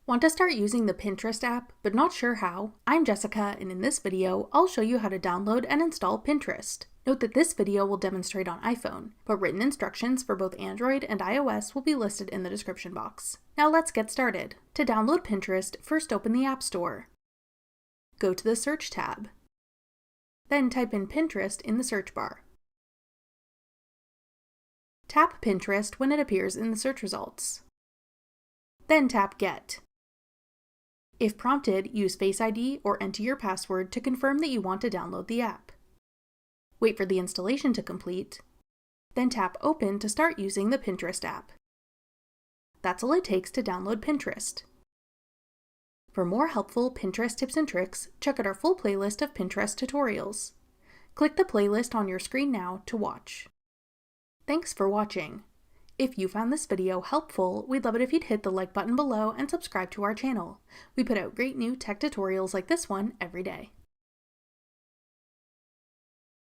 Want to start using the Pinterest app, but not sure how? I'm Jessica, and in this video, I'll show you how to download and install Pinterest. Note that this video will demonstrate on iPhone, but written instructions for both Android and iOS will be listed in the description box. Now let's get started. To download Pinterest, first open the App Store. Go to the Search tab. Then type in Pinterest in the search bar. Tap Pinterest when it appears in the search results. Then tap Get. If prompted, use Face ID or enter your password to confirm that you want to download the app. Wait for the installation to complete, then tap Open to start using the Pinterest app. That's all it takes to download Pinterest. For more helpful Pinterest tips and tricks, check out our full playlist of Pinterest tutorials. Click the playlist on your screen now to watch. Thanks for watching. If you found this video helpful, we'd love it if you'd hit the like button below and subscribe to our channel. We put out great new tech tutorials like this one every day.